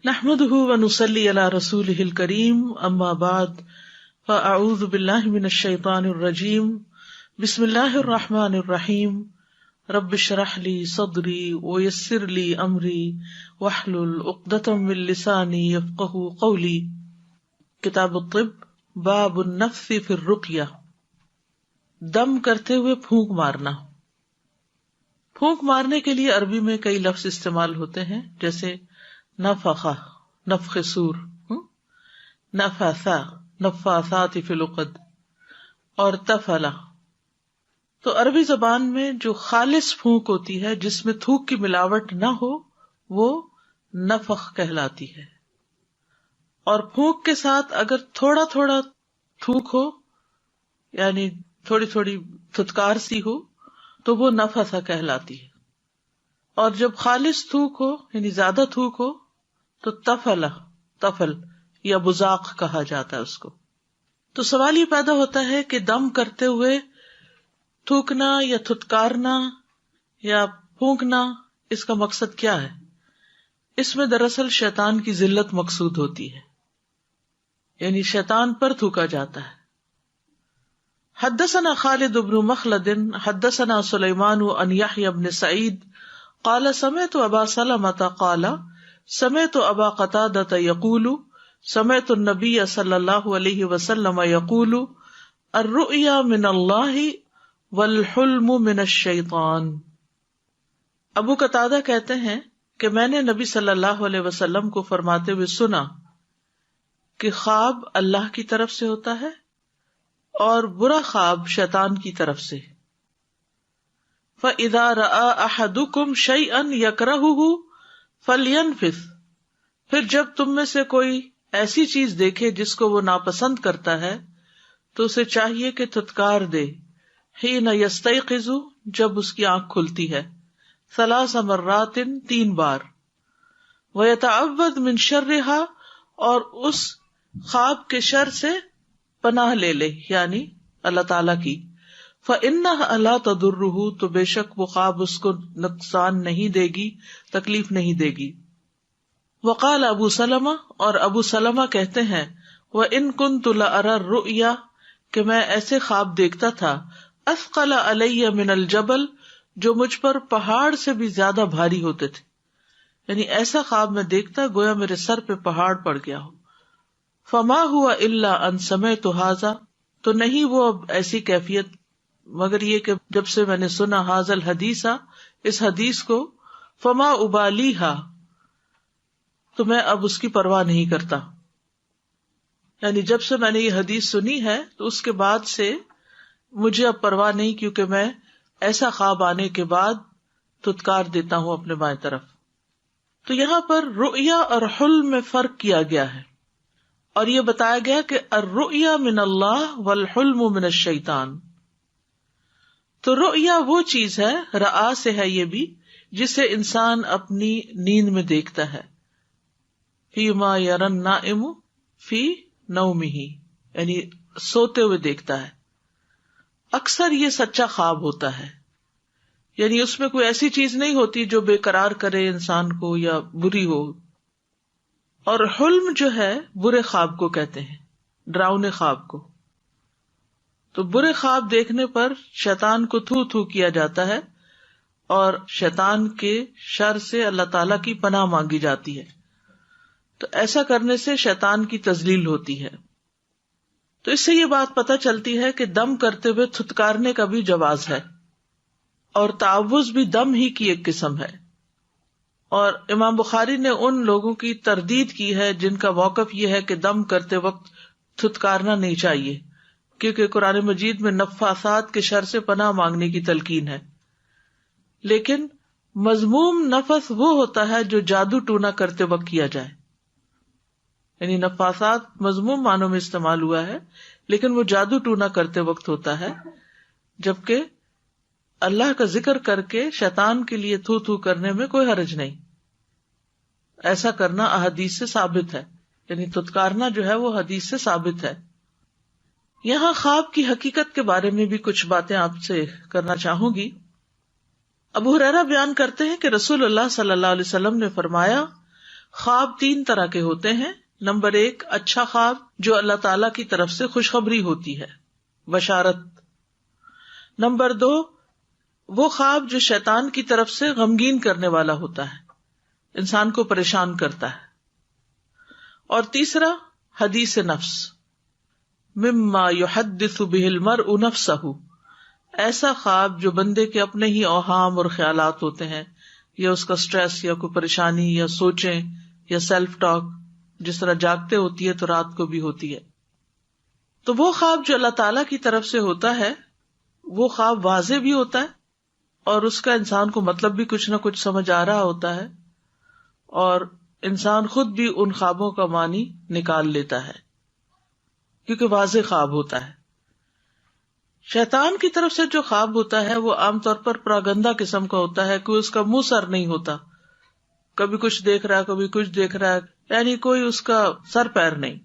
نحمده ونصلي على رسوله الكريم اما بعد فاعوذ بالله من الشيطان الرجيم بسم الله الرحمن الرحيم رب اشرح لي صدري ويسر لي امري واحلل عقدة من لساني يفقهوا قولي. کتاب الطب باب النفث في الرقیہ. دم کرتے ہوئے پھونک مارنا. پھونک مارنے کے لیے عربی میں کئی لفظ استعمال ہوتے ہیں، جیسے نفخہ، نفخ سور، نفثا، نفاثات فی العقد، اور تفلا. تو عربی زبان میں جو خالص پھونک ہوتی ہے جس میں تھوک کی ملاوٹ نہ ہو وہ نفخ کہلاتی ہے، اور پھونک کے ساتھ اگر تھوڑا تھوڑا تھوک ہو، یعنی تھوڑی تھوڑی تھتکار سی ہو، تو وہ نفثا کہلاتی ہے. اور جب خالص تھوک ہو یعنی زیادہ تھوک ہو تو تفل یا بزاق کہا جاتا ہے اس کو. تو سوال یہ پیدا ہوتا ہے کہ دم کرتے ہوئے تھوکنا یا تھتکارنا یا پھونکنا، اس کا مقصد کیا ہے؟ اس میں دراصل شیطان کی ذلت مقصود ہوتی ہے، یعنی شیطان پر تھوکا جاتا ہے. حدثنا خالد بن مخلد حدثنا سلیمان عن یحیی بن سعید قال سمعت ابا سلمة قال سمعت ابا قتادة يقول سمعت النبي صلی اللہ علیہ وسلم يقول الرؤيا من اللہ والحلم من الشیطان. ابو قتادہ کہتے ہیں کہ میں نے نبی صلی اللہ علیہ وسلم کو فرماتے ہوئے سنا کہ خواب اللہ کی طرف سے ہوتا ہے اور برا خواب شیطان کی طرف سے. فَإِذَا رَأَى أَحَدُكُمْ شَيْئًا يَكْرَهُهُ فَلْيَنْفِثْ. پھر جب تم میں سے کوئی ایسی چیز دیکھے جس کو وہ ناپسند کرتا ہے تو اسے چاہیے کہ تھتکار دے. حِينَ يَسْتَيْقِظُ، جب اس کی آنکھ کھلتی ہے. 3 مرات، 3 بار. وَيَتَعَوَّذْ مِنْ شَرِّهَا، اور اس خواب کے شر سے پناہ لے لے، یعنی اللہ تعالی کی. فَإِنَّهَا لَا تَضُرُّهُ، تو بے شک وہ خواب اس کو نقصان نہیں دے گی، تکلیف نہیں دے گی. وقال ابو سلمہ، اور ابو سلمہ کہتے ہیں وَإِن كُنتُ لَأَرَى الرُّؤْيَا، کہ میں ایسے خواب دیکھتا تھا اثقل علی من الجبل، جو مجھ پر پہاڑ سے بھی زیادہ بھاری ہوتے تھے. یعنی ایسا خواب میں دیکھتا گویا میرے سر پہ پہاڑ پڑ گیا ہو. فما ہوا الا ان سمعت ھذا، تو نہیں وہ اب ایسی کیفیت مگر یہ کہ جب سے میں نے سنا ھذا الحدیث، اس حدیث کو. فما ابالیھا، تو میں اب اس کی پرواہ نہیں کرتا. یعنی جب سے میں نے یہ حدیث سنی ہے تو اس کے بعد سے مجھے اب پرواہ نہیں، کیونکہ میں ایسا خواب آنے کے بعد تھتکار دیتا ہوں اپنے بائیں طرف. تو یہاں پر رؤیا اور حلم میں فرق کیا گیا ہے، اور یہ بتایا گیا کہ الرؤیا من اللہ والحلم من الشیطان. تو رؤیا وہ چیز ہے، رآ سے ہے یہ بھی، جسے انسان اپنی نیند میں دیکھتا ہے. فی ما یری النائم فی نومہ، یعنی سوتے ہوئے دیکھتا ہے. اکثر یہ سچا خواب ہوتا ہے، یعنی اس میں کوئی ایسی چیز نہیں ہوتی جو بے قرار کرے انسان کو یا بری ہو. اور حلم جو ہے برے خواب کو کہتے ہیں، ڈراؤنے خواب کو. تو برے خواب دیکھنے پر شیطان کو تھو تھو کیا جاتا ہے اور شیطان کے شر سے اللہ تعالی کی پناہ مانگی جاتی ہے. تو ایسا کرنے سے شیطان کی تذلیل ہوتی ہے. تو اس سے یہ بات پتہ چلتی ہے کہ دم کرتے ہوئے تھتکارنے کا بھی جواز ہے، اور تعوذ بھی دم ہی کی ایک قسم ہے. اور امام بخاری نے ان لوگوں کی تردید کی ہے جن کا موقف یہ ہے کہ دم کرتے وقت تھتکارنا نہیں چاہیے، کیونکہ قرآن مجید میں نفاثات کے شر سے پناہ مانگنے کی تلقین ہے. لیکن مذموم نفس وہ ہوتا ہے جو جادو ٹونا کرتے وقت کیا جائے. یعنی نفاثات مذموم معنوں میں استعمال ہوا ہے، لیکن وہ جادو ٹونا کرتے وقت ہوتا ہے، جبکہ اللہ کا ذکر کر کے شیطان کے لیے تھو تھو کرنے میں کوئی حرج نہیں. ایسا کرنا احادیث سے ثابت ہے، یعنی تھتکارنا جو ہے وہ حدیث سے ثابت ہے. یہاں خواب کی حقیقت کے بارے میں بھی کچھ باتیں آپ سے کرنا چاہوں گی. ابو ہریرہ بیان کرتے ہیں کہ رسول اللہ صلی اللہ علیہ وسلم نے فرمایا، خواب 3 طرح کے ہوتے ہیں. نمبر 1 اچھا خواب جو اللہ تعالی کی طرف سے خوشخبری ہوتی ہے، بشارت. نمبر 2 وہ خواب جو شیطان کی طرف سے غمگین کرنے والا ہوتا ہے، انسان کو پریشان کرتا ہے. اور تیسرا حدیث نفس، مما یحدث به المرء نفسه، ایسا خواب جو بندے کے اپنے ہی اوہام اور خیالات ہوتے ہیں، یا اس کا سٹریس یا کوئی پریشانی یا سوچیں یا سیلف ٹاک، جس طرح جاگتے ہوتی ہے تو رات کو بھی ہوتی ہے. تو وہ خواب جو اللہ تعالی کی طرف سے ہوتا ہے وہ خواب واضح بھی ہوتا ہے اور اس کا انسان کو مطلب بھی کچھ نہ کچھ سمجھ آ رہا ہوتا ہے، اور انسان خود بھی ان خوابوں کا معنی نکال لیتا ہے کیونکہ واضح خواب ہوتا ہے. شیطان کی طرف سے جو خواب ہوتا ہے وہ عام طور پر پراگندہ قسم کا ہوتا ہے، کوئی اس کا منہ سر نہیں ہوتا، کبھی کچھ دیکھ رہا ہے کبھی کچھ دیکھ رہا ہے، یعنی کوئی اس کا سر پیر نہیں.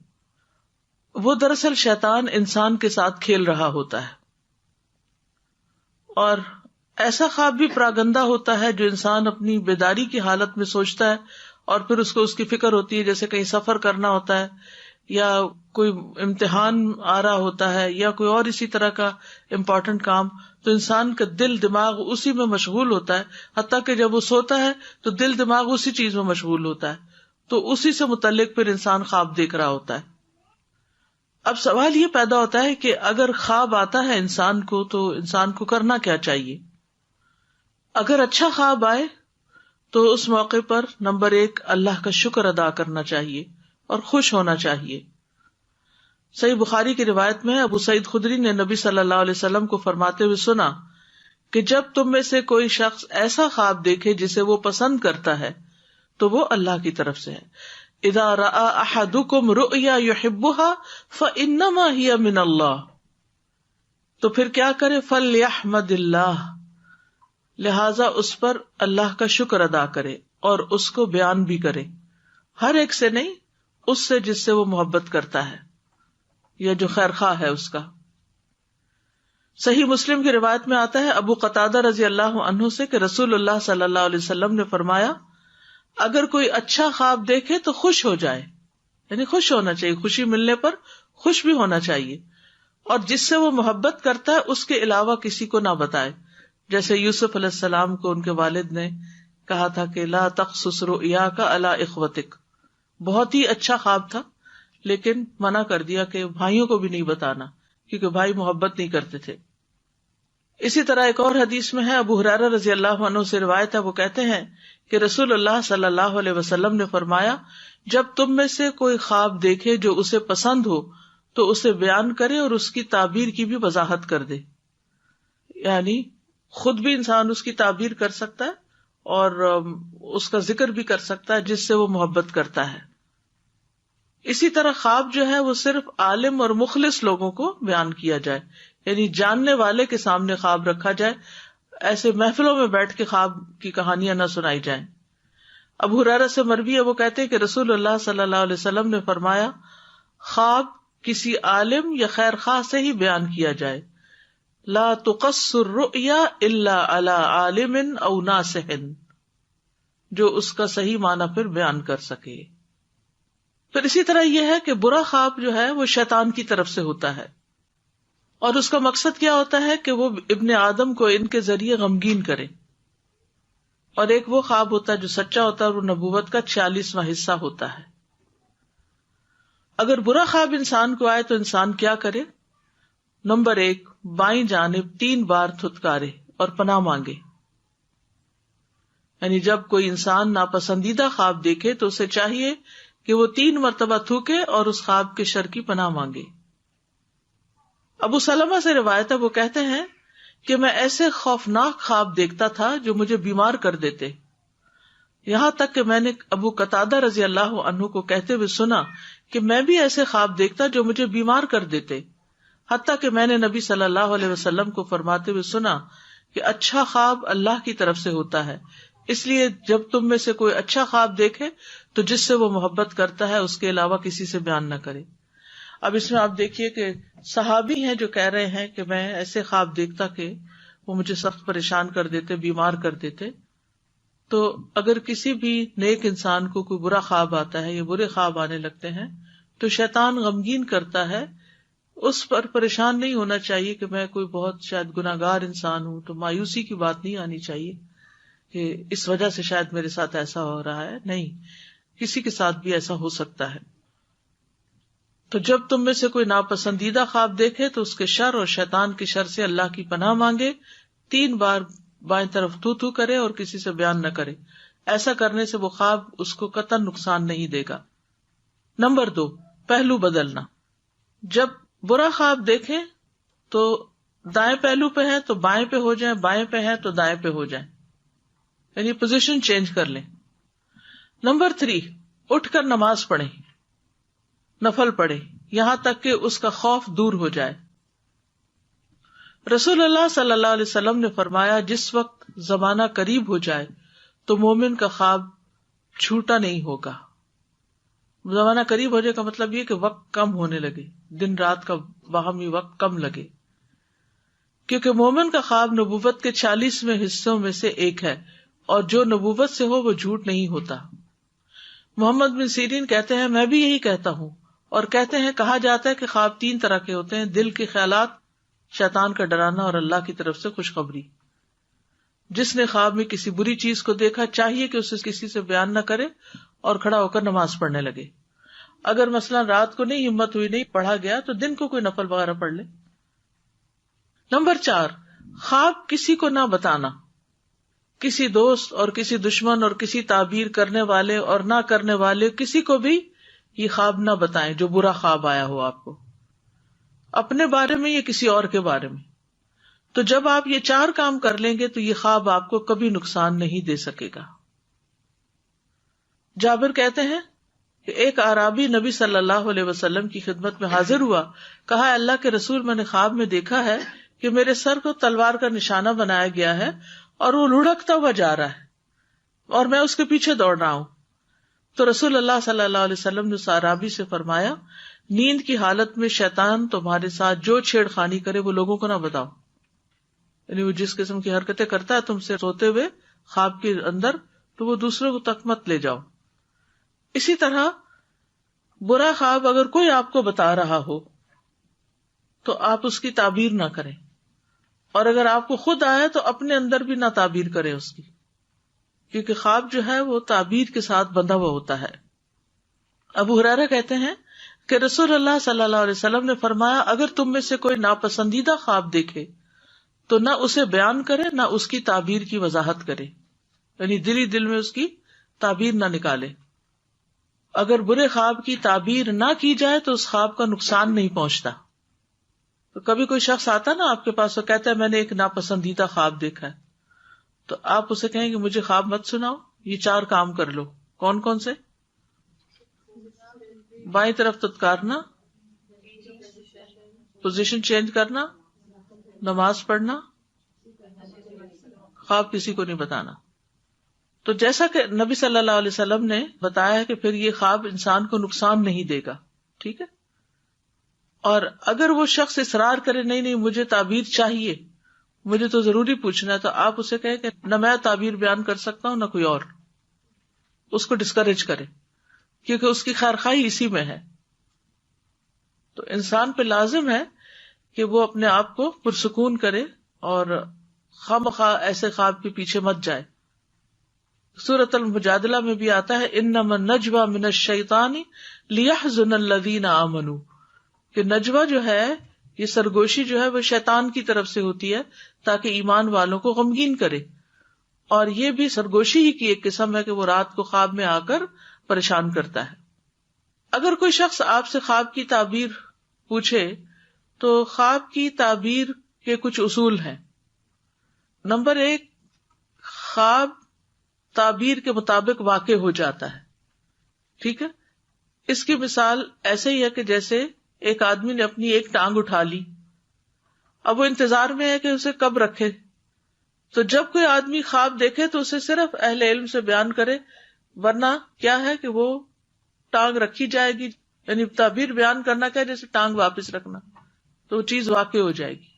وہ دراصل شیطان انسان کے ساتھ کھیل رہا ہوتا ہے. اور ایسا خواب بھی پراگندہ ہوتا ہے جو انسان اپنی بیداری کی حالت میں سوچتا ہے اور پھر اس کو اس کی فکر ہوتی ہے، جیسے کہیں سفر کرنا ہوتا ہے یا کوئی امتحان آ رہا ہوتا ہے یا کوئی اور اسی طرح کا امپورٹنٹ کام، تو انسان کا دل دماغ اسی میں مشغول ہوتا ہے، حتیٰ کہ جب وہ سوتا ہے تو دل دماغ اسی چیز میں مشغول ہوتا ہے، تو اسی سے متعلق پھر انسان خواب دیکھ رہا ہوتا ہے. اب سوال یہ پیدا ہوتا ہے کہ اگر خواب آتا ہے انسان کو تو انسان کو کرنا کیا چاہیے؟ اگر اچھا خواب آئے تو اس موقع پر نمبر 1 اللہ کا شکر ادا کرنا چاہیے اور خوش ہونا چاہیے. صحیح بخاری کی روایت میں ابو سعید خدری نے نبی صلی اللہ علیہ وسلم کو فرماتے ہوئے سنا کہ جب تم میں سے کوئی شخص ایسا خواب دیکھے جسے وہ پسند کرتا ہے تو وہ اللہ کی طرف سے ہے. اذا رأى احدكم رؤيا يحبها فانما هي من اللہ، تو پھر کیا کرے؟ فلیحمد اللہ، لہذا اس پر اللہ کا شکر ادا کرے اور اس کو بیان بھی کرے، ہر ایک سے نہیں، اس سے جس سے وہ محبت کرتا ہے یا جو خیر خواہ ہے اس کا. صحیح مسلم کی روایت میں آتا ہے ابو قتادہ رضی اللہ عنہ سے کہ رسول اللہ صلی اللہ علیہ وسلم نے فرمایا اگر کوئی اچھا خواب دیکھے تو خوش ہو جائے، یعنی خوش ہونا چاہیے، خوشی ملنے پر خوش بھی ہونا چاہیے، اور جس سے وہ محبت کرتا ہے اس کے علاوہ کسی کو نہ بتائے. جیسے یوسف علیہ السلام کو ان کے والد نے کہا تھا کہ لا تقصص رؤیاک علی اخوتک، بہت ہی اچھا خواب تھا لیکن منع کر دیا کہ بھائیوں کو بھی نہیں بتانا کیونکہ بھائی محبت نہیں کرتے تھے. اسی طرح ایک اور حدیث میں ہے، ابو ہریرہ رضی اللہ عنہ سے روایت ہے، وہ کہتے ہیں کہ رسول اللہ صلی اللہ علیہ وسلم نے فرمایا جب تم میں سے کوئی خواب دیکھے جو اسے پسند ہو تو اسے بیان کرے اور اس کی تعبیر کی بھی وضاحت کر دے. یعنی خود بھی انسان اس کی تعبیر کر سکتا ہے اور اس کا ذکر بھی کر سکتا ہے جس سے وہ محبت کرتا ہے. اسی طرح خواب جو ہے وہ صرف عالم اور مخلص لوگوں کو بیان کیا جائے، یعنی جاننے والے کے سامنے خواب رکھا جائے، ایسے محفلوں میں بیٹھ کے خواب کی کہانیاں نہ سنائی جائیں. ابو ہریرہ سے مروی ہے، وہ کہتے ہیں کہ رسول اللہ صلی اللہ علیہ وسلم نے فرمایا خواب کسی عالم یا خیر خواہ سے ہی بیان کیا جائے، لا تقص الرؤیا الا علی عالم او ناصح، جو اس کا صحیح معنی پھر بیان کر سکے. پھر اسی طرح یہ ہے کہ برا خواب جو ہے وہ شیطان کی طرف سے ہوتا ہے، اور اس کا مقصد کیا ہوتا ہے کہ وہ ابن آدم کو ان کے ذریعے غمگین کرے. اور ایک وہ خواب ہوتا ہے جو سچا ہوتا ہے اور وہ نبوت کا 46واں حصہ ہوتا ہے. اگر برا خواب انسان کو آئے تو انسان کیا کرے؟ نمبر 1 بائیں جانب 3 بار تھتکارے اور پناہ مانگے. یعنی جب کوئی انسان ناپسندیدہ خواب دیکھے تو اسے چاہیے کہ وہ 3 مرتبہ تھوکے اور اس خواب کے شر کی پناہ مانگے. ابو سلمہ سے روایت ہے، وہ کہتے ہیں کہ میں ایسے خوفناک خواب دیکھتا تھا جو مجھے بیمار کر دیتے، یہاں تک کہ میں نے ابو قتادہ رضی اللہ عنہ کو کہتے ہوئے سنا کہ میں بھی ایسے خواب دیکھتا جو مجھے بیمار کر دیتے، حتیٰ کہ میں نے نبی صلی اللہ علیہ وسلم کو فرماتے ہوئے سنا کہ اچھا خواب اللہ کی طرف سے ہوتا ہے، اس لیے جب تم میں سے کوئی اچھا خواب دیکھے تو جس سے وہ محبت کرتا ہے اس کے علاوہ کسی سے بیان نہ کرے. اب اس میں آپ دیکھیے کہ صحابی ہیں جو کہہ رہے ہیں کہ میں ایسے خواب دیکھتا کہ وہ مجھے سخت پریشان کر دیتے، بیمار کر دیتے. تو اگر کسی بھی نیک انسان کو کوئی برا خواب آتا ہے یا برے خواب آنے لگتے ہیں تو شیطان غمگین کرتا ہے. اس پر پریشان نہیں ہونا چاہیے کہ میں کوئی بہت شاید گناہگار انسان ہوں، تو مایوسی کی بات نہیں آنی چاہیے کہ اس وجہ سے شاید میرے ساتھ ایسا ہو رہا ہے. نہیں، کسی کے ساتھ بھی ایسا ہو سکتا ہے. تو جب تم میں سے کوئی ناپسندیدہ خواب دیکھے تو اس کے شر اور شیطان کی شر سے اللہ کی پناہ مانگے. 3 بار بائیں طرف تو کرے اور کسی سے بیان نہ کرے. ایسا کرنے سے وہ خواب اس کو قطعاً نقصان نہیں دے گا. نمبر 2، پہلو بدلنا. جب برا خواب دیکھیں تو دائیں پہلو پہ ہے تو بائیں پہ ہو جائیں، بائیں پہ ہے تو دائیں پہ ہو جائیں، یعنی پوزیشن چینج کر لیں. نمبر 3، اٹھ کر نماز پڑھیں، نفل پڑھیں، یہاں تک کہ اس کا خوف دور ہو جائے. رسول اللہ صلی اللہ علیہ وسلم نے فرمایا جس وقت زمانہ قریب ہو جائے تو مومن کا خواب چھوٹا نہیں ہوگا. زمانہ قریب ہو جائے کا مطلب یہ کہ وقت کم ہونے لگے، دن رات کا باہمی وقت کم لگے، کیونکہ مومن کا خواب نبوت کے 40ویں حصوں میں سے ایک ہے، اور جو نبوت سے ہو وہ جھوٹ نہیں ہوتا. محمد بن سیرین کہتے ہیں میں بھی یہی کہتا ہوں، اور کہتے ہیں کہا جاتا ہے کہ خواب 3 طرح کے ہوتے ہیں: دل کے خیالات، شیطان کا ڈرانا، اور اللہ کی طرف سے خوشخبری. جس نے خواب میں کسی بری چیز کو دیکھا چاہیے کہ اسے کسی سے بیان نہ کرے اور کھڑا ہو کر نماز پڑھنے لگے. اگر مثلا رات کو نہیں ہمت ہوئی، نہیں پڑھا گیا، تو دن کو کوئی نفل وغیرہ پڑھ لے. نمبر 4، خواب کسی کو نہ بتانا. کسی دوست اور کسی دشمن اور کسی تعبیر کرنے والے اور نہ کرنے والے کسی کو بھی یہ خواب نہ بتائیں جو برا خواب آیا ہو آپ کو، اپنے بارے میں یا کسی اور کے بارے میں. تو جب آپ یہ 4 کام کر لیں گے تو یہ خواب آپ کو کبھی نقصان نہیں دے سکے گا. جابر کہتے ہیں کہ ایک اعرابی نبی صلی اللہ علیہ وسلم کی خدمت میں حاضر ہوا. کہا اللہ کے رسول، میں نے خواب میں دیکھا ہے کہ میرے سر کو تلوار کا نشانہ بنایا گیا ہے اور وہ لڑکتا ہوا جا رہا ہے اور میں اس کے پیچھے دوڑ رہا ہوں. تو رسول اللہ صلی اللہ علیہ وسلم نے اس اعرابی سے فرمایا نیند کی حالت میں شیطان تمہارے ساتھ جو چھیڑ خانی کرے وہ لوگوں کو نہ بتاؤ. یعنی وہ جس قسم کی حرکتیں کرتا ہے تم سے سوتے ہوئے خواب کے اندر، تو وہ دوسروں کو تک مت لے جاؤ. اسی طرح برا خواب اگر کوئی آپ کو بتا رہا ہو تو آپ اس کی تعبیر نہ کریں، اور اگر آپ کو خود آئے تو اپنے اندر بھی نہ تعبیر کریں اس کی، کیونکہ خواب جو ہے وہ تعبیر کے ساتھ بندھا ہوا ہوتا ہے. ابو ہریرہ کہتے ہیں کہ رسول اللہ صلی اللہ علیہ وسلم نے فرمایا اگر تم میں سے کوئی ناپسندیدہ خواب دیکھے تو نہ اسے بیان کرے نہ اس کی تعبیر کی وضاحت کرے، یعنی دل ہی دل میں اس کی تعبیر نہ نکالے. اگر برے خواب کی تعبیر نہ کی جائے تو اس خواب کا نقصان نہیں پہنچتا. تو کبھی کوئی شخص آتا نا آپ کے پاس اور کہتا ہے میں نے ایک ناپسندیدہ خواب دیکھا ہے، تو آپ اسے کہیں کہ مجھے خواب مت سناؤ، یہ 4 کام کر لو. کون کون سے؟ بائیں طرف تتکارنا، پوزیشن چینج کرنا، نماز پڑھنا، خواب کسی کو نہیں بتانا. تو جیسا کہ نبی صلی اللہ علیہ وسلم نے بتایا کہ پھر یہ خواب انسان کو نقصان نہیں دے گا. ٹھیک ہے. اور اگر وہ شخص اصرار کرے نہیں مجھے تعبیر چاہیے، مجھے تو ضروری پوچھنا ہے، تو آپ اسے کہیں کہ نہ میں تعبیر بیان کر سکتا ہوں نہ کوئی اور. اس کو ڈسکریج کرے، کیونکہ اس کی خیرخواہی اسی میں ہے. تو انسان پہ لازم ہے کہ وہ اپنے آپ کو پرسکون کرے اور خواہ ایسے خواب کے پیچھے مت جائے. سورۃ المجادلہ میں بھی آتا ہے انما النجوى من الشیطان لیحزن الذین آمنوا، کہ نجوہ جو ہے، یہ سرگوشی جو ہے وہ شیطان کی طرف سے ہوتی ہے تاکہ ایمان والوں کو غمگین کرے. اور یہ بھی سرگوشی ہی کی ایک قسم ہے کہ وہ رات کو خواب میں آ کر پریشان کرتا ہے. اگر کوئی شخص آپ سے خواب کی تعبیر پوچھے تو خواب کی تعبیر کے کچھ اصول ہیں. نمبر 1، خواب تعبیر کے مطابق واقع ہو جاتا ہے. ٹھیک ہے. اس کی مثال ایسے ہی ہے کہ جیسے ایک آدمی نے اپنی ایک ٹانگ اٹھا لی، اب وہ انتظار میں ہے کہ اسے کب رکھے. تو جب کوئی آدمی خواب دیکھے تو اسے صرف اہل علم سے بیان کرے، ورنہ کیا ہے کہ وہ ٹانگ رکھی جائے گی. یعنی تعبیر بیان کرنا کیا، جیسے ٹانگ واپس رکھنا، تو وہ چیز واقع ہو جائے گی.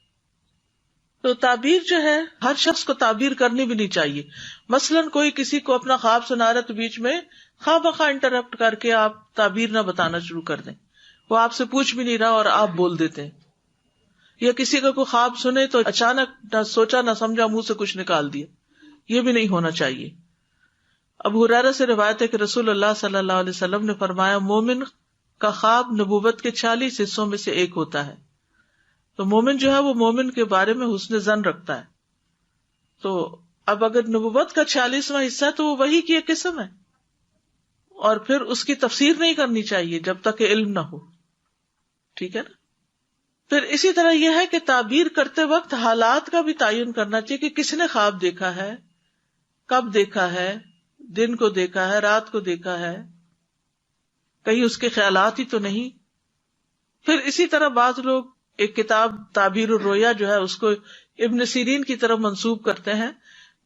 تو تعبیر جو ہے ہر شخص کو تعبیر کرنی بھی نہیں چاہیے. مثلاً کوئی کسی کو اپنا خواب سنا رہا ہے تو بیچ میں خواہ بخواہ انٹرپٹ کر کے آپ تعبیر نہ بتانا شروع کر دیں. وہ آپ سے پوچھ بھی نہیں رہا اور آپ بول دیتے ہیں. یا کسی کا کوئی خواب سنے تو اچانک نہ سوچا نہ سمجھا منہ سے کچھ نکال دیا. یہ بھی نہیں ہونا چاہیے. ابو ہریرہ سے روایت ہے کہ رسول اللہ صلی اللہ علیہ وسلم نے فرمایا مومن کا خواب نبوت کے 40 حصوں میں سے ایک ہوتا ہے. تو مومن جو ہے وہ مومن کے بارے میں حسن ظن رکھتا ہے. تو اب اگر نبوت کا 40واں حصہ ہے تو وہ وحی کی ایک قسم ہے, اور پھر اس کی تفسیر نہیں کرنی چاہیے جب تک کہ علم نہ ہو. ٹھیک ہے نا. پھر اسی طرح یہ ہے کہ تعبیر کرتے وقت حالات کا بھی تعین کرنا چاہیے کہ کس نے خواب دیکھا ہے, کب دیکھا ہے, دن کو دیکھا ہے, رات کو دیکھا ہے, کہیں اس کے خیالات ہی تو نہیں. پھر اسی طرح بعض لوگ ایک کتاب تعبیر الرؤیا جو ہے اس کو ابن سیرین کی طرف منسوب کرتے ہیں,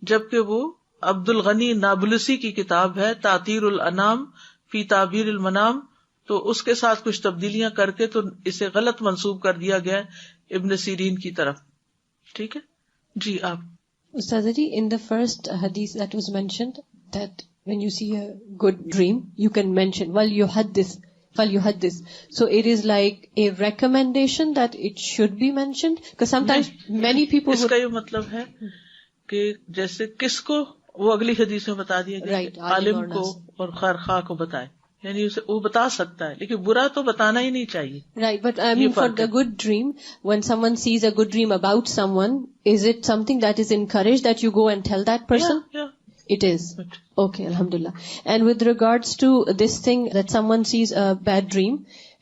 جبکہ وہ عبد الغنی نابلسی کی کتاب ہے تعطیر الانام فی تعبیر المنام. تو اس کے ساتھ کچھ تبدیلیاں کر کے تو اسے غلط منسوب کر دیا گیا ہے ابن سیرین کی طرف. ٹھیک ہے جی. آپ Ustaz ji, in the first hadith that was mentioned, that when you see a good dream, you can mention, well, you had this. So it is like a recommendation that it should be mentioned, because sometimes many people اس کا یہ مطلب ہے کہ جیسے کس کو وہ اگلی حدیث میں بتا دیا گیا, عالم کو اور خیرخواہ کو بتائے, یعنی اسے وہ بتا سکتا ہے لیکن برا تو بتانا ہی نہیں چاہیے. Right, but I mean for the good dream, when someone sees a good dream about someone, is it something that is encouraged that you go and tell that person? Yeah. It is. Okay, alhamdulillah. And with regards to this thing that someone sees a bad dream,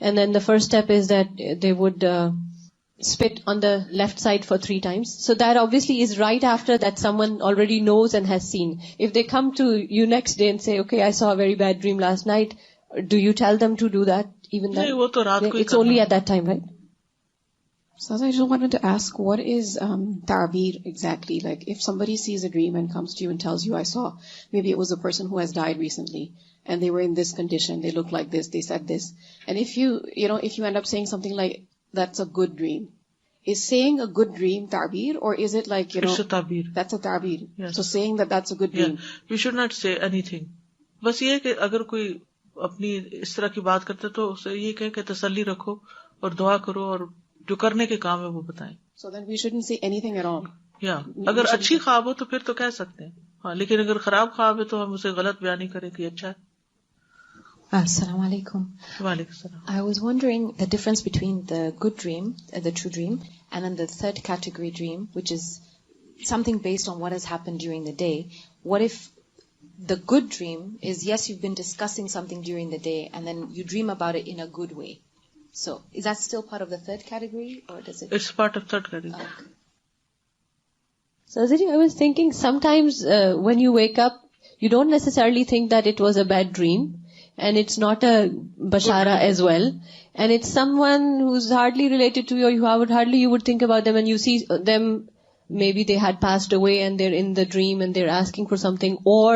and then the first step is that they would spit on the left side for 3 times. So that obviously is right after that someone already knows and has seen. If they come to you next day and say, okay, I saw a very bad dream last night, do you tell them to do that even then? No, to raat ko it's only at that time, right? So I just wanted to ask, what is ta'bir exactly? Like if somebody sees a dream and comes to you and tells you, I saw, maybe it was a person who has died recently and they were in this condition, they looked like this, they said this. And if if you end up saying something like, that's a good dream, is saying a good dream ta'bir, or is it like, it's a ta'bir. That's a ta'bir. Yes. So saying that that's a good dream. Yeah. We should not say anything. بس یہ کہ اگر کوئی اپنی اس طرح کی بات کرتے تو اسے یہ کہ تسلی رکھو اور دعا کرو اور جو کرنے کے کام ہے وہ بتائیں. So then we shouldn't say anything at all. اگر اچھی خواب ہو تو پھر تو کہہ سکتے ہیں, ہاں, لیکن اگر خراب خواب ہے تو ہم اسے غلط بیان نہیں کریں کہ اچھا ہے. Assalamu alaikum. وعلیکم السلام. I was wondering the difference between the good dream, the true dream, and then the third category dream, which is something based on what has happened during the day. What if the good dream is, yes, you've been discussing something during the day and then you dream about it in a good way? So is that still part of the third category, or does it? It's part of third category. Okay. So I was thinking sometimes when you wake up, you don't necessarily think that it was a bad dream, and it's not a bashara as well, and it's someone who's hardly related to you, or you would think about them, and you see them, maybe they had passed away and they're in the dream and they're asking for something, or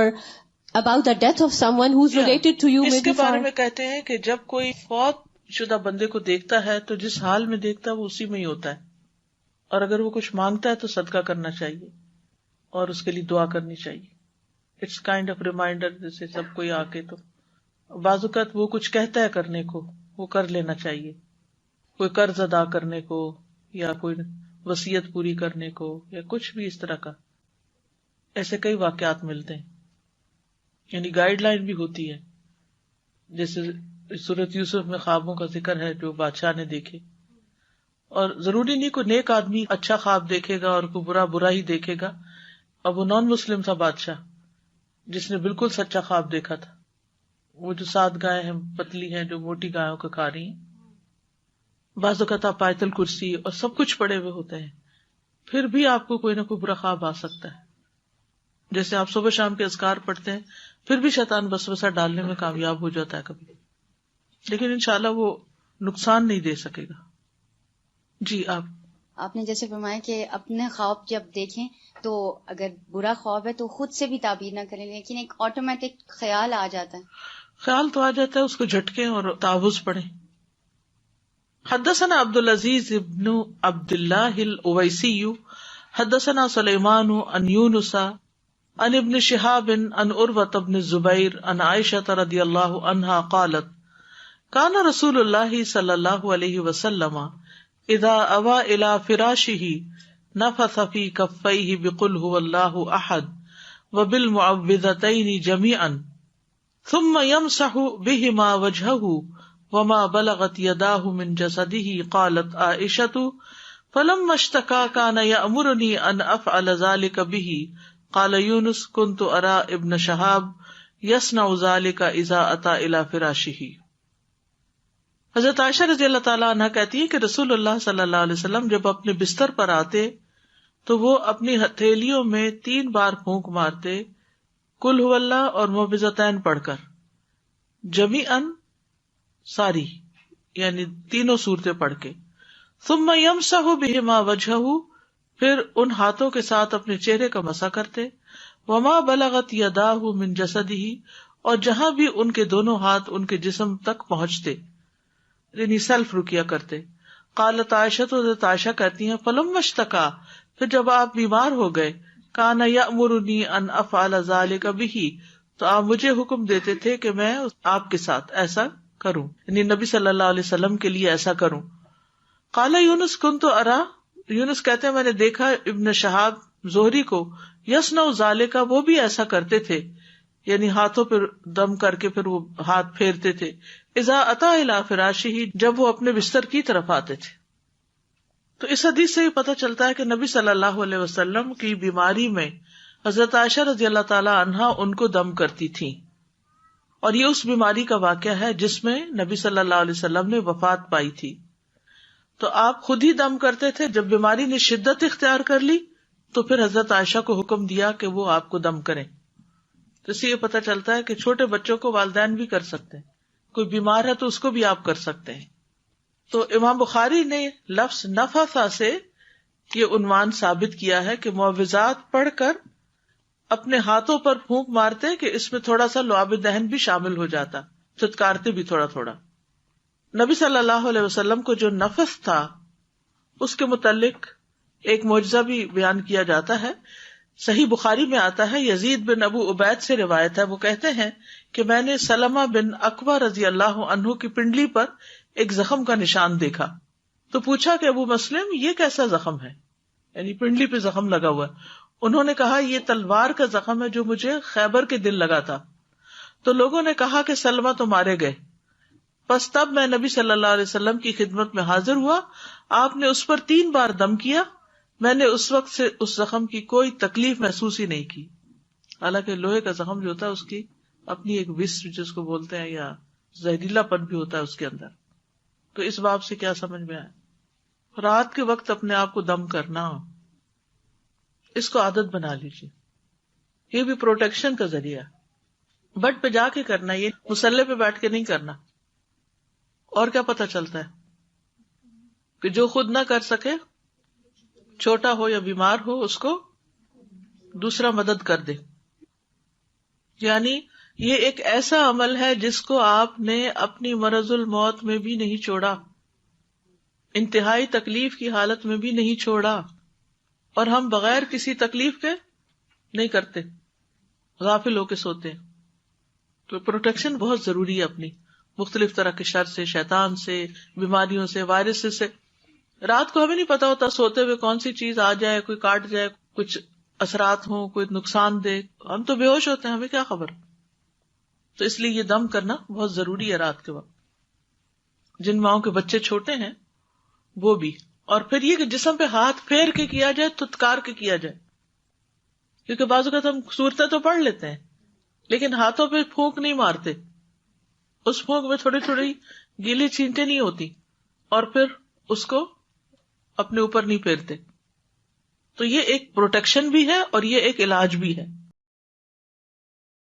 about the death of someone who's related to you. اس کے بارے میں کہتے ہیں کہ جب کوئی فوت شدہ بندے کو دیکھتا ہے تو جس حال میں دیکھتا ہے وہ اسی میں ہی ہوتا ہے, اور اگر وہ کچھ مانگتا ہے تو صدقہ کرنا چاہیے اور اس کے لیے دعا کرنی چاہیے. اٹس کائنڈ آف ریمائنڈر, جیسے سب کوئی آ کے تو بعض اوقات وہ کچھ کہتا ہے کرنے کو, وہ کر لینا چاہیے, کوئی قرض ادا کرنے کو یا کوئی وصیت پوری کرنے کو یا کچھ بھی اس طرح کا. ایسے کئی واقعات ملتے ہیں, یعنی گائیڈ لائن بھی ہوتی ہے. جیسے سورۃ یوسف میں خوابوں کا ذکر ہے جو بادشاہ نے دیکھے, اور ضروری نہیں کوئی نیک آدمی اچھا خواب دیکھے گا اور کوئی برا ہی دیکھے گا. اب وہ نان مسلم تھا بادشاہ جس نے بالکل سچا خواب دیکھا تھا. وہ جو 7 گائے ہیں پتلی ہیں جو موٹی گایوں کو کھا رہی ہیں, بعض اوقات آپ آیت الکرسی اور سب کچھ پڑے ہوئے ہوتے ہیں, پھر بھی آپ کو کوئی نہ کوئی برا خواب آ سکتا ہے. جیسے آپ صبح شام کے اذکار پڑھتے ہیں پھر بھی شیطان وسوسہ ڈالنے میں کامیاب ہو جاتا ہے کبھی, لیکن انشاءاللہ وہ نقصان نہیں دے سکے گا. جی. آپ نے جیسے فرمایا کہ اپنے خواب جب دیکھیں تو اگر برا خواب ہے تو خود سے بھی تعبیر نہ کریں, لیکن ایک آٹومیٹک خیال آ جاتا ہے. خیال تو آ جاتا ہے, اس کو جھٹکیں اور تعوذ پڑھیں. حدثنا عبد العزیز ابن عبد اللہ الاویسی حدثنا سلیمان عن یونس عن ابن شہاب عن عروۃ بن الزبیر عن عائشہ رضی اللہ عنہا قالت کان رسول اللہ صلی اللہ علیہ وسلم اذا اوى الى فراشہ نفث فی کفیہ بقل هو اللہ احد وبالمعوذتین جميعا ثم يمسح بهما وجهه وما بلغت يداه من جسده. قالت عائشة فلما اشتكى كان يأمرني أن أفعل ذلك به. قال يونس كنت أرى ابن شهاب يصنع ذلك إذا أتى إلى فراشه. حضرت عائشہ رضی اللہ تعالیٰ عنہ کہتی ہے کہ رسول اللہ صلی اللہ علیہ وسلم جب اپنے بستر پر آتے تو وہ اپنی ہتھیلیوں میں 3 بار پھونک مارتے قل هو اللہ اور معوذتین پڑھ کر، جمیعاً ساری یعنی تینوں صورتیں پڑھ کے، ثم یمسح بہما وجہہ پھر ان ہاتھوں کے ساتھ اپنے چہرے کا مسح کرتے، وما بلغت یداہ من جسدہ اور جہاں بھی ان کے دونوں ہاتھ ان کے جسم تک پہنچتے یعنی سیلف رکیا کرتے. قالت عائشہ تو حضرت عائشہ کہتی ہیں فلما اشتکا پھر جب آپ بیمار ہو گئے، کان یأمرنی ان افعل ذلک بہ تو آپ مجھے حکم دیتے تھے کہ میں آپ کے ساتھ ایسا کروں یعنی نبی صلی اللہ علیہ وسلم کے لیے ایسا کروں. قال یونس کنت ارا یونس کہتے ہیں میں نے دیکھا ابن شہاب زہری کو یصنع ذالک وہ بھی ایسا کرتے تھے یعنی ہاتھوں پہ دم کر کے پھر وہ ہاتھ پھیرتے تھے اذا اتی الی فراشہ جب وہ اپنے بستر کی طرف آتے تھے. تو اس حدیث سے یہ پتہ چلتا ہے کہ نبی صلی اللہ علیہ وسلم کی بیماری میں حضرت عائشہ رضی اللہ تعالی عنہا ان کو دم کرتی تھی، اور یہ اس بیماری کا واقعہ ہے جس میں نبی صلی اللہ علیہ وسلم نے وفات پائی تھی. تو آپ خود ہی دم کرتے تھے، جب بیماری نے شدت اختیار کر لی تو پھر حضرت عائشہ کو حکم دیا کہ وہ آپ کو دم کریں. تو اس سے یہ پتہ چلتا ہے کہ چھوٹے بچوں کو والدین بھی کر سکتے ہیں، کوئی بیمار ہے تو اس کو بھی آپ کر سکتے ہیں. تو امام بخاری نے لفظ نفث سے یہ عنوان ثابت کیا ہے کہ معوذات پڑھ کر اپنے ہاتھوں پر پھونک مارتے کہ اس میں تھوڑا سا لعاب دہن بھی شامل ہو جاتا، چتکارتے بھی تھوڑا تھوڑا. نبی صلی اللہ علیہ وسلم کو جو نفث تھا اس کے متعلق ایک معجزہ بھی بیان کیا جاتا ہے. صحیح بخاری میں آتا ہے، یزید بن ابو عبید سے روایت ہے، وہ کہتے ہیں کہ میں نے سلمہ بن اکوع رضی اللہ عنہ کی پنڈلی پر ایک زخم کا نشان دیکھا تو پوچھا کہ ابو مسلم یہ کیسا زخم ہے، یعنی پنڈلی پہ زخم لگا ہوا ہے. انہوں نے کہا یہ تلوار کا زخم ہے جو مجھے خیبر کے دن لگا تھا. تو لوگوں نے کہا کہ سلمہ تو مارے گئے. پس تب میں نبی صلی اللہ علیہ وسلم کی خدمت میں حاضر ہوا، آپ نے اس پر 3 بار دم کیا. میں نے اس وقت سے اس زخم کی کوئی تکلیف محسوس ہی نہیں کی. حالانکہ لوہے کا زخم جو ہوتا ہے اس کی اپنی ایک وس جس کو بولتے ہیں یا زہریلا پن بھی ہوتا ہے اس کے اندر. تو اس باب سے کیا سمجھ میں آیا؟ رات کے وقت اپنے آپ کو دم کرنا، اس کو عادت بنا لیجیے. یہ بھی پروٹیکشن کا ذریعہ، بٹ پہ جا کے کرنا، یہ مسلح پہ بیٹھ کے نہیں کرنا. اور کیا پتہ چلتا ہے کہ جو خود نہ کر سکے، چھوٹا ہو یا بیمار ہو، اس کو دوسرا مدد کر دے. یعنی یہ ایک ایسا عمل ہے جس کو آپ نے اپنی مرض الموت میں بھی نہیں چھوڑا، انتہائی تکلیف کی حالت میں بھی نہیں چھوڑا، اور ہم بغیر کسی تکلیف کے نہیں کرتے، غافل ہو کے سوتے ہیں. تو پروٹیکشن بہت ضروری ہے اپنی، مختلف طرح کے شر سے، شیطان سے، بیماریوں سے، وائرس سے. رات کو ہمیں نہیں پتا ہوتا سوتے ہوئے کون سی چیز آ جائے، کوئی کاٹ جائے، کچھ اثرات ہوں، کوئی نقصان دے. ہم تو بے ہوش ہوتے ہیں، ہمیں کیا خبر. تو اس لیے یہ دم کرنا بہت ضروری ہے رات کے وقت. جن ماؤں کے بچے چھوٹے ہیں وہ بھی. اور پھر یہ کہ جسم پہ ہاتھ پھیر کے کیا جائے، تتکار کے کیا جائے، کیونکہ بعض اوقات ہم صورتیں تو پڑھ لیتے ہیں لیکن ہاتھوں پہ پھونک نہیں مارتے. اس پھونک میں تھوڑی تھوڑی گیلی چھینٹیں نہیں ہوتی، اور پھر اس کو اپنے اوپر نہیں پھیرتے. تو یہ ایک پروٹیکشن بھی ہے اور یہ ایک علاج بھی ہے.